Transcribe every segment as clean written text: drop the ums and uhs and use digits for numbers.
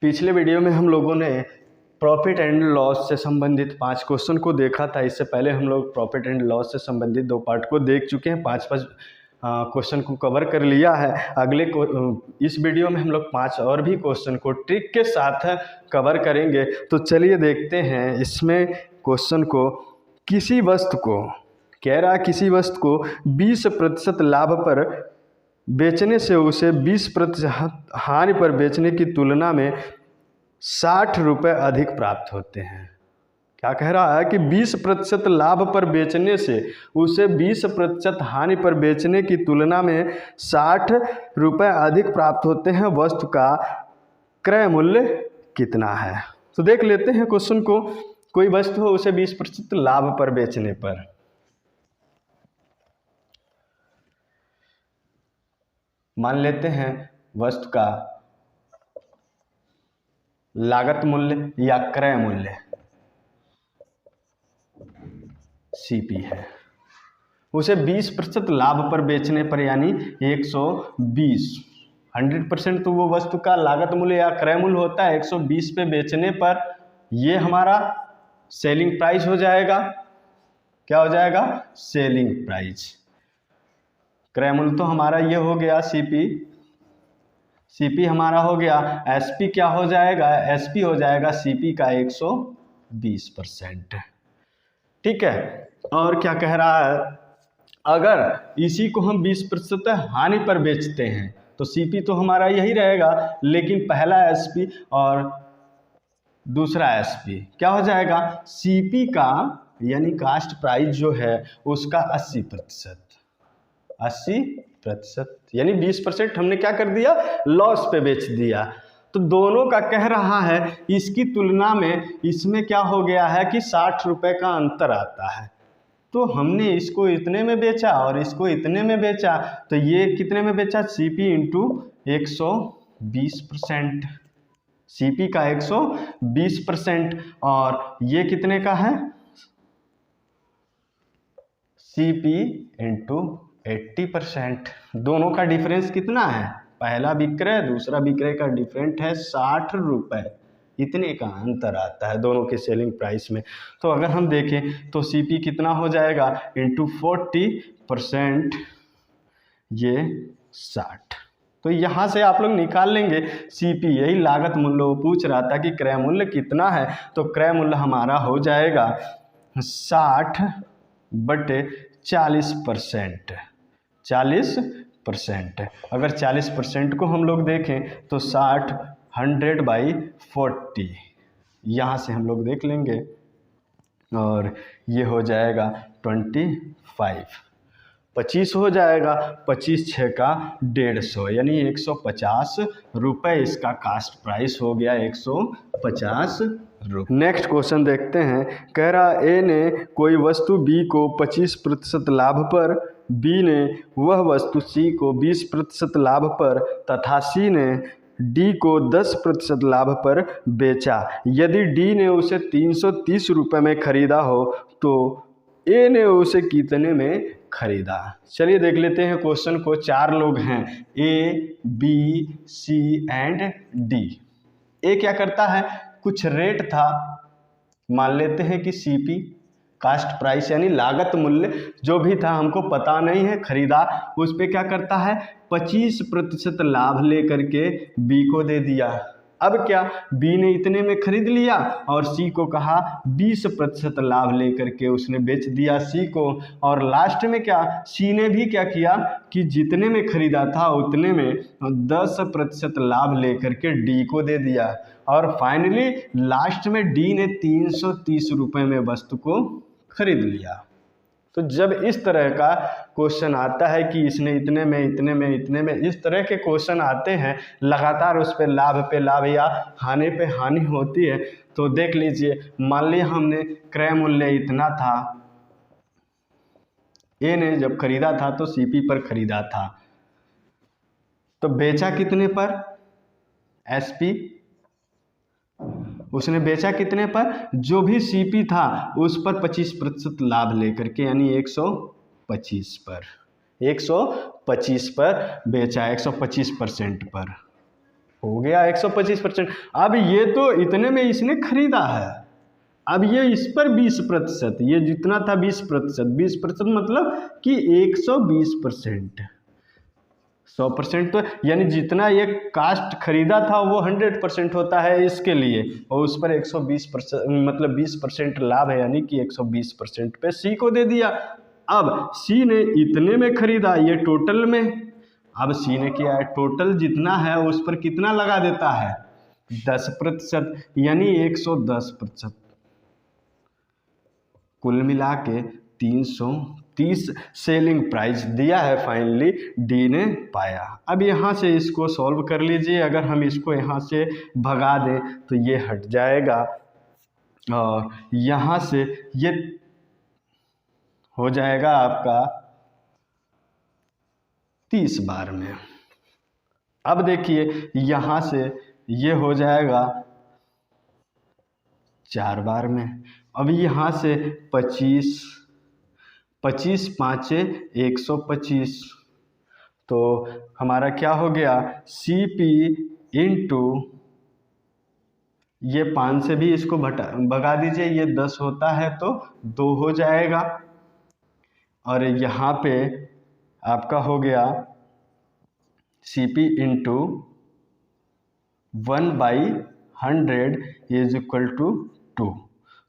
पिछले वीडियो में हम लोगों ने प्रॉफिट एंड लॉस से संबंधित 5 क्वेश्चन को देखा था। इससे पहले हम लोग प्रॉफिट एंड लॉस से संबंधित 2 पार्ट को देख चुके हैं। 5 क्वेश्चन को कवर कर लिया है। इस वीडियो में हम लोग 5 और भी क्वेश्चन को ट्रिक के साथ कवर करेंगे। तो चलिए देखते हैं इसमें क्वेश्चन को। किसी वस्तु को कह रहा है, किसी वस्तु को 20% लाभ पर बेचने से उसे 20% हानि पर बेचने की तुलना में 60 रुपये अधिक प्राप्त होते हैं। क्या कह रहा है कि 20% लाभ पर बेचने से उसे 20% हानि पर बेचने की तुलना में 60 रुपये अधिक प्राप्त होते हैं। वस्तु का क्रय मूल्य कितना है? तो देख लेते हैं क्वेश्चन को। कोई वस्तु हो, उसे 20% लाभ पर बेचने पर मान लेते हैं वस्तु का लागत मूल्य या क्रय मूल्य सीपी है। उसे 20% लाभ पर बेचने पर यानी 120 100% तो वो वस्तु का लागत मूल्य या क्रय मूल्य होता है। 120 पे बेचने पर ये हमारा सेलिंग प्राइस हो जाएगा। क्या हो जाएगा? Selling price. क्रय मूल्य तो हमारा ये हो गया सीपी हमारा हो गया। एसपी क्या हो जाएगा? एसपी हो जाएगा सीपी का 120%। ठीक है। और क्या कह रहा है, अगर इसी को हम 20% हानि पर बेचते हैं तो सीपी तो हमारा यही रहेगा, लेकिन पहला एसपी और दूसरा एसपी क्या हो जाएगा? सीपी का यानी कास्ट प्राइस जो है उसका 80% यानी 20% हमने क्या कर दिया? लॉस पे बेच दिया। तो दोनों का कह रहा है इसकी तुलना में इसमें क्या हो गया है कि 60 रुपये का अंतर आता है। तो हमने इसको इतने में बेचा और इसको इतने में बेचा, तो ये कितने में बेचा? CP into 120%। सीपी का 120% और ये कितने का है? CP into 80%। दोनों का डिफरेंस कितना है? पहला विक्रय दूसरा विक्रय का डिफरेंट है 60 रुपये। इतने का अंतर आता है दोनों के सेलिंग प्राइस में। तो अगर हम देखें तो सीपी कितना हो जाएगा? इंटू 40%, ये 60। तो यहाँ से आप लोग निकाल लेंगे सीपी, यही लागत मूल्य वो पूछ रहा था कि क्रय मूल्य कितना है। तो क्रय मूल्य हमारा हो जाएगा 60/40%। 40%। अगर 40% को हम लोग देखें तो 60 100/40 यहाँ से हम लोग देख लेंगे और ये हो जाएगा 25 हो जाएगा। 25 6 का 150 यानी 150 रुपये इसका कास्ट प्राइस हो गया। 150 रुपये। नेक्स्ट क्वेश्चन देखते हैं। कह रहा ए ने कोई वस्तु बी को 25% लाभ पर, बी ने वह वस्तु सी को 20% लाभ पर तथा सी ने डी को 10% लाभ पर बेचा। यदि डी ने उसे 330 रुपये में खरीदा हो तो ए ने उसे कितने में खरीदा? चलिए देख लेते हैं क्वेश्चन को। 4 लोग हैं, A B C and D. A क्या करता है? कुछ रेट था, मान लेते हैं कि सीपी कास्ट प्राइस यानी लागत मूल्य जो भी था हमको पता नहीं है, खरीदा। उस पे क्या करता है? 25% लाभ लेकर के बी को दे दिया। अब क्या, बी ने इतने में खरीद लिया और सी को कहा 20% लाभ लेकर के उसने बेच दिया सी को। और लास्ट में क्या, सी ने भी क्या किया कि जितने में खरीदा था उतने में 10% लाभ लेकर के डी को दे दिया। और फाइनली लास्ट में डी ने 330 रुपये में वस्तु को खरीद लिया। तो जब इस तरह का क्वेश्चन आता है कि इसने इतने में इस तरह के क्वेश्चन आते हैं, लगातार उस पे लाभ या हानि पे हानि होती है। तो देख लीजिए, मान लिया हमने क्रय मूल्य इतना था, ए ने जब खरीदा था तो सीपी पर खरीदा था, तो बेचा कितने पर? एसपी उसने बेचा कितने पर? जो भी सीपी था उस पर 25% लाभ लेकर के यानी 125 पर बेचा, 125% पर। हो गया 125%। अब ये तो इतने में इसने खरीदा है, अब ये इस पर 20%, ये जितना था 20%, 20% मतलब कि 120%। 100% तो यानी जितना ये कास्ट खरीदा था वो 100% होता है इसके लिए, और उस पर 120% मतलब 20% लाभ है, यानी कि 120% पे सी को दे दिया। अब सी ने इतने में खरीदा, ये टोटल में, अब सी ने किया है टोटल जितना है उस पर कितना लगा देता है 10%, यानी 110%। कुल मिला के 330 सेलिंग प्राइस दिया है फाइनली डी ने पाया। अब यहाँ से इसको सॉल्व कर लीजिए, अगर हम इसको यहाँ से भगा दें तो ये हट जाएगा और यहाँ से ये हो जाएगा आपका 30 बार में। अब देखिए यहाँ से ये हो जाएगा 4 बार में। अब यहाँ से 25 5 125, तो हमारा क्या हो गया सी पी इंटू, ये 5 से भी इसको भगा दीजिए, ये 10 होता है तो 2 हो जाएगा, और यहाँ पे आपका हो गया C P into 1/100 is equal to 2।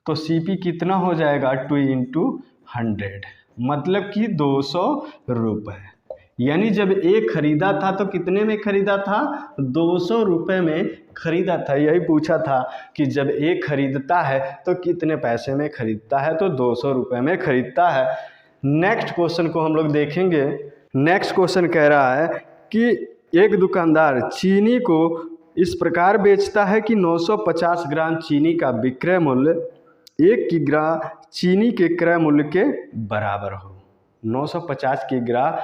तो सी पी कितना हो जाएगा 2 इंटू 100, मतलब कि 200 रुपये। यानी जब एक खरीदा था तो कितने में खरीदा था 200 रुपये में खरीदा था। यही पूछा था कि जब एक खरीदता है तो कितने पैसे में खरीदता है, तो 200 रुपये में खरीदता है। नेक्स्ट क्वेश्चन को हम लोग देखेंगे। नेक्स्ट क्वेश्चन कह रहा है कि एक दुकानदार चीनी को इस प्रकार बेचता है कि 950 ग्राम चीनी का विक्रय मूल्य 1 किग्रा चीनी के क्रय मूल्य के बराबर हो। 950 किग्रा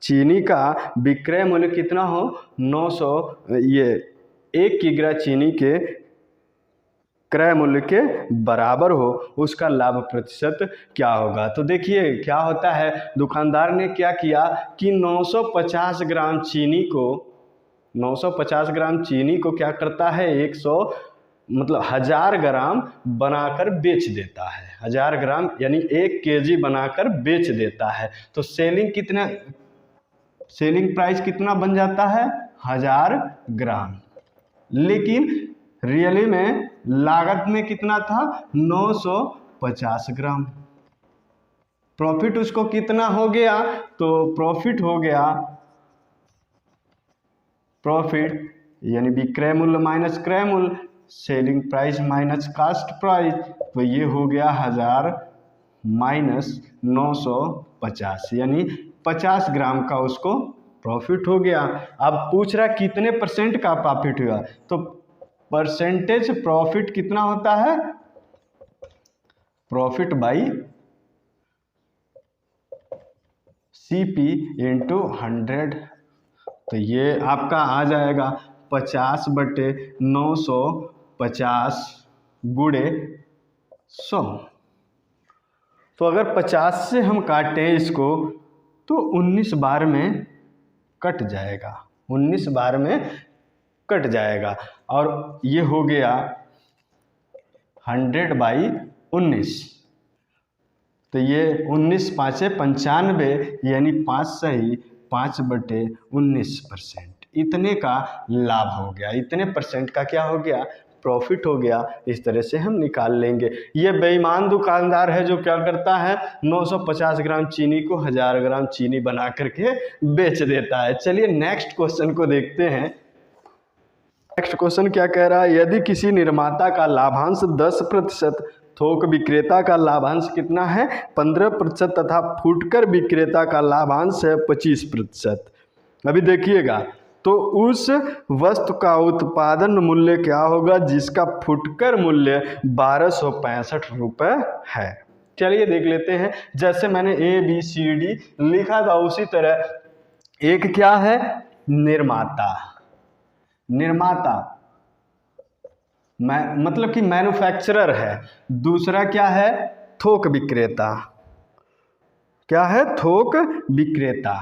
चीनी का विक्रय मूल्य कितना हो 1 किग्रा चीनी के क्रय मूल्य के बराबर हो, उसका लाभ प्रतिशत क्या होगा। तो देखिए क्या होता है, दुकानदार ने क्या किया कि 950 ग्राम चीनी को क्या करता है 1000 ग्राम बनाकर बेच देता है। 1000 ग्राम यानी 1 केजी बनाकर बेच देता है। तो सेलिंग प्राइस कितना बन जाता है 1000 ग्राम, लेकिन रियली में लागत में कितना था 950 ग्राम। प्रॉफिट उसको कितना हो गया, तो प्रॉफिट यानी विक्रय मूल्य माइनस क्रय मूल्य, selling price minus cost price, तो ये हो गया 1000 माइनस 950, यानी 50 ग्राम का उसको प्रॉफिट हो गया। अब पूछ रहा कितने % का प्रॉफिट हुआ, तो परसेंटेज प्रॉफिट कितना होता है प्रॉफिट बाई CP इंटू 100, तो ये आपका आ जाएगा 50/950 गुणे 100। तो अगर 50 से हम काटें इसको तो 19 बार में कट जाएगा, 19 बार में कट जाएगा, और ये हो गया 100/19, तो ये 19 5 95, यानी 5 सही 5/19%, इतने का लाभ हो गया, इतने % का क्या हो गया प्रॉफिट हो गया। इस तरह से हम निकाल लेंगे। ये बेईमान दुकानदार है जो क्या करता है 950 ग्राम चीनी को 1000 ग्राम चीनी बना करके बेच देता है। चलिए नेक्स्ट क्वेश्चन को देखते हैं। नेक्स्ट क्वेश्चन क्या कह रहा है, यदि किसी निर्माता का लाभांश 10%, थोक विक्रेता का लाभांश कितना है 15% तथा फुटकर विक्रेता का लाभांश है 25%। अभी देखिएगा तो उस वस्तु का उत्पादन मूल्य क्या होगा जिसका फुटकर मूल्य 1265 रुपये है। चलिए देख लेते हैं। जैसे मैंने ABCD लिखा था उसी तरह एक क्या है निर्माता मतलब कि मैन्युफैक्चरर है, दूसरा क्या है थोक विक्रेता, क्या है थोक विक्रेता।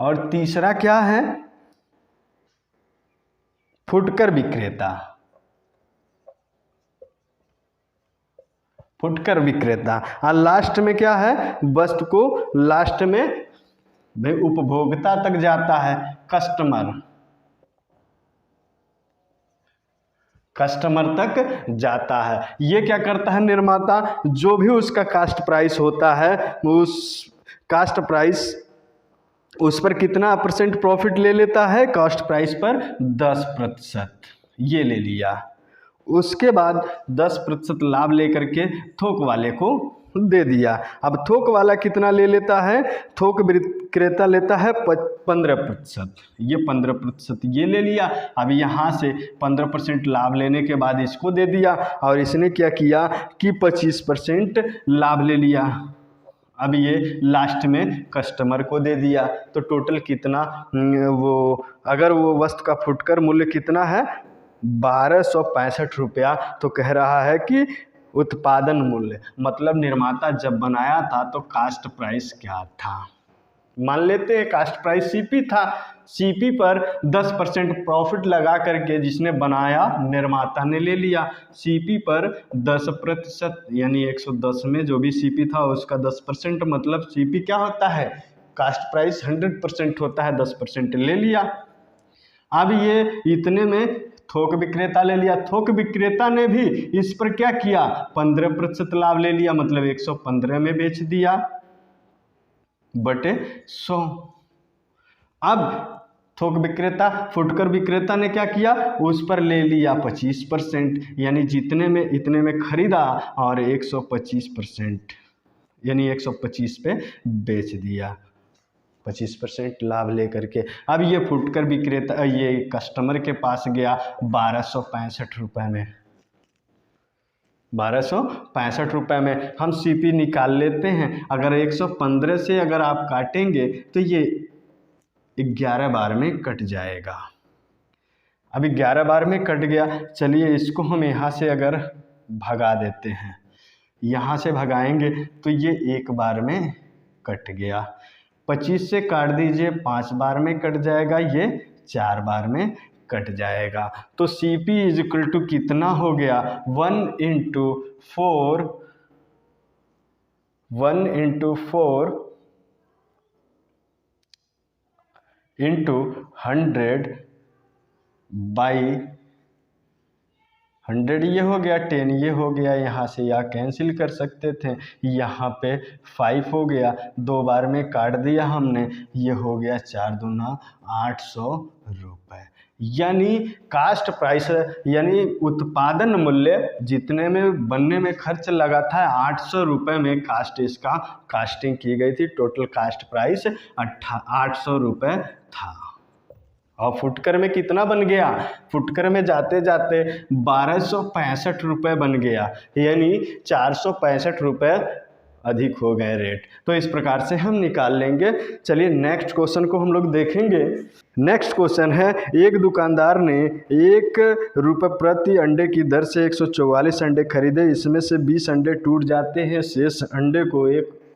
और तीसरा क्या है, फुटकर विक्रेता। फुटकर विक्रेता। और लास्ट में क्या है, वस्तु को लास्ट में भाई उपभोक्ता तक जाता है, कस्टमर। कस्टमर तक जाता है। ये क्या करता है निर्माता, जो भी उसका कास्ट प्राइस होता है, उस कास्ट प्राइस उस पर कितना परसेंट प्रॉफिट ले लेता है, कॉस्ट प्राइस पर 10%। ये ले लिया। उसके बाद 10% लाभ लेकर के थोक वाले को दे दिया। अब थोक वाला कितना ले लेता है, थोक विक्रेता लेता है 15%। ये 15% ये ले लिया। अब यहाँ से 15% लाभ लेने के बाद इसको दे दिया, और इसने क्या किया कि 25% लाभ ले लिया। अब ये लास्ट में कस्टमर को दे दिया। तो टोटल कितना, वो अगर वो वस्तु का फुटकर मूल्य कितना है 1265 रुपया, तो कह रहा है कि उत्पादन मूल्य, मतलब निर्माता जब बनाया था तो कास्ट प्राइस क्या था। मान लेते हैं कास्ट प्राइस सीपी था, सीपी पर 10% प्रॉफिट लगा करके जिसने बनाया निर्माता ने ले लिया। सीपी पर 10% यानी 110 में जो भी सीपी था उसका 10%, मतलब सीपी क्या होता है, कास्ट प्राइस 100% होता है, 10% ले लिया। अब ये इतने में थोक विक्रेता ले लिया। थोक विक्रेता ने भी इस पर क्या किया, 15% लाभ ले लिया, मतलब 115 में बेच दिया बटे 100। अब थोक विक्रेता, फुटकर विक्रेता ने क्या किया, उस पर ले लिया 25%, यानी जितने में इतने में खरीदा और 125% यानी 125 पे बेच दिया, 25% लाभ लेकर के। अब ये फुटकर विक्रेता ये कस्टमर के पास गया 1265 रुपये में। 1265 रुपये में हम सीपी निकाल लेते हैं। अगर 115 से अगर आप काटेंगे तो ये 11 बार में कट जाएगा। अभी 11 बार में कट गया। चलिए इसको हम यहाँ से अगर भगा देते हैं, यहाँ से भगाएंगे तो ये 1 बार में कट गया। 25 से काट दीजिए, 5 बार में कट जाएगा, ये 4 बार में कट जाएगा। तो CP इज इक्वल टू कितना हो गया, 1 × 4 × 100/100 ये हो गया, 10 ये हो गया, यहाँ से या कैंसिल कर सकते थे, यहाँ पे 5 हो गया, 2 बार में काट दिया हमने, ये हो गया 4 दूना 800 रुपये। यानी कास्ट प्राइस यानी उत्पादन मूल्य जितने में बनने में खर्च लगा था 800 रुपये में इसका कास्टिंग की गई थी। टोटल कास्ट प्राइस 800 रुपये था। और फुटकर में कितना बन गया, फुटकर में जाते जाते 1265 रुपये बन गया, यानी 465 रुपये अधिक हो गए रेट। तो इस प्रकार से हम निकाल लेंगे। चलिए नेक्स्ट क्वेश्चन को हम लोग देखेंगे। नेक्स्ट क्वेश्चन है, एक दुकानदार ने 1 रुपये प्रति अंडे की दर से 144 अंडे खरीदे, इसमें से 20 अंडे टूट जाते हैं, शेष अंडे को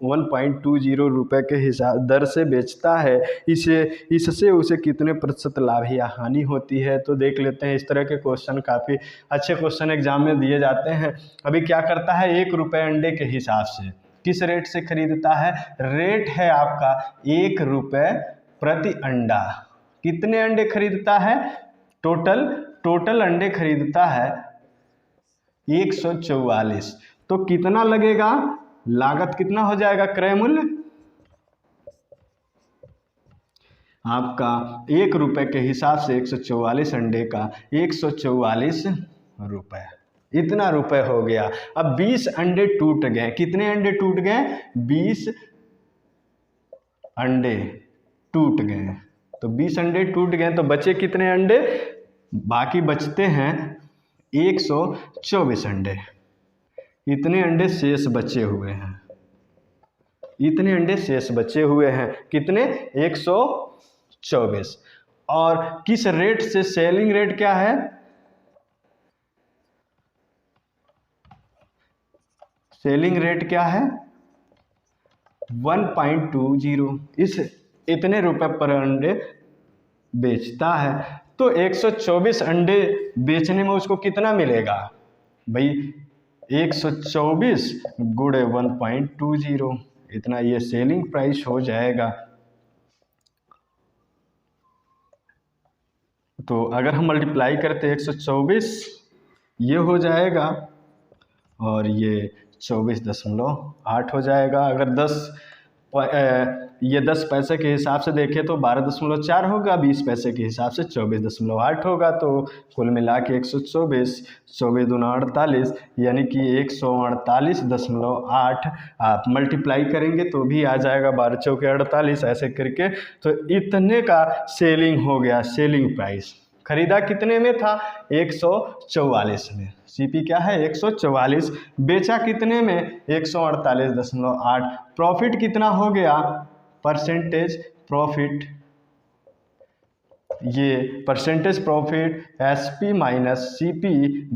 1.20 रुपये के हिसाब दर से बेचता है, इससे उसे कितने प्रतिशत लाभ या हानि होती है। तो देख लेते हैं। इस तरह के क्वेश्चन काफ़ी अच्छे क्वेश्चन एग्जाम में दिए जाते हैं। अभी क्या करता है, 1 रुपये अंडे के हिसाब से किस रेट से खरीदता है, रेट है आपका 1 रुपये प्रति अंडा। कितने अंडे खरीदता है, टोटल अंडे खरीदता है 144। तो कितना लगेगा, लागत कितना हो जाएगा, क्रय मूल्य आपका 1 रुपये के हिसाब से 144 अंडे का 144 रुपये, इतना रुपए हो गया। अब 20 अंडे टूट गए। कितने अंडे टूट गए, 20 अंडे टूट गए। तो 20 अंडे टूट गए तो बचे कितने अंडे, बाकी बचते हैं 124 अंडे। इतने अंडे शेष बचे हुए हैं, इतने अंडे शेष बचे हुए हैं, कितने 124। और किस रेट से, सेलिंग रेट क्या है, सेलिंग रेट क्या है 1.20। इस इतने रुपए पर अंडे बेचता है, तो 124 अंडे बेचने में उसको कितना मिलेगा भाई? 124 गुणे 1.20, इतना ये सेलिंग प्राइस हो जाएगा। तो अगर हम मल्टीप्लाई करते 124, ये हो जाएगा और ये 24.8 हो जाएगा। अगर 10 पैसे के हिसाब से देखें तो 12.4 होगा, 20 पैसे के हिसाब से 24.8 होगा। तो कुल मिला के 124, 24 दूना 48, यानी कि 148.8 आप मल्टीप्लाई करेंगे तो भी आ जाएगा 12 चौके 48, ऐसे करके। तो इतने का सेलिंग हो गया, सेलिंग प्राइस। खरीदा कितने में था? 144 में। सीपी क्या है? 144। बेचा कितने में? 148.8। प्रॉफिट कितना हो गया? परसेंटेज प्रॉफिट, ये percentage profit SP minus CP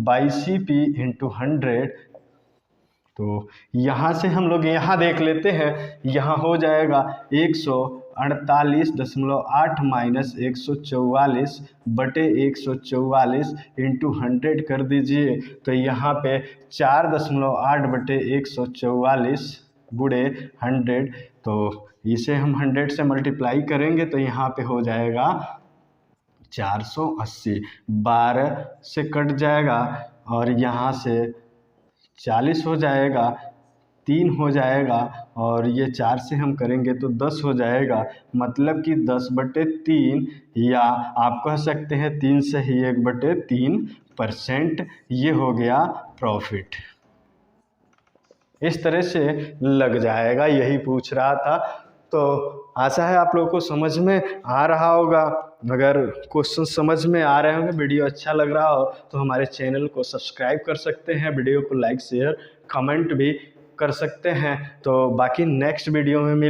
by CP into 100। तो यहाँ से हम लोग यहाँ देख लेते हैं, यहाँ हो जाएगा 148.8 माइनस 144 बटे 144 इंटू 100 कर दीजिए। तो यहाँ पे 4.8 बटे 144 गुणे 100। तो इसे हम 100 से मल्टीप्लाई करेंगे तो यहाँ पे हो जाएगा 480। 12 से कट जाएगा और यहाँ से 40 हो जाएगा, 3 हो जाएगा और ये 4 से हम करेंगे तो 10 हो जाएगा। मतलब कि 10/3, या आप कह सकते हैं 3 से ही 1/3% ये हो गया प्रॉफिट। इस तरह से लग जाएगा, यही पूछ रहा था। तो आशा है आप लोगों को समझ में आ रहा होगा। अगर क्वेश्चन समझ में आ रहे होंगे, वीडियो अच्छा लग रहा हो तो हमारे चैनल को सब्सक्राइब कर सकते हैं, वीडियो को लाइक शेयर कमेंट भी कर सकते हैं। तो बाकी नेक्स्ट वीडियो में मिल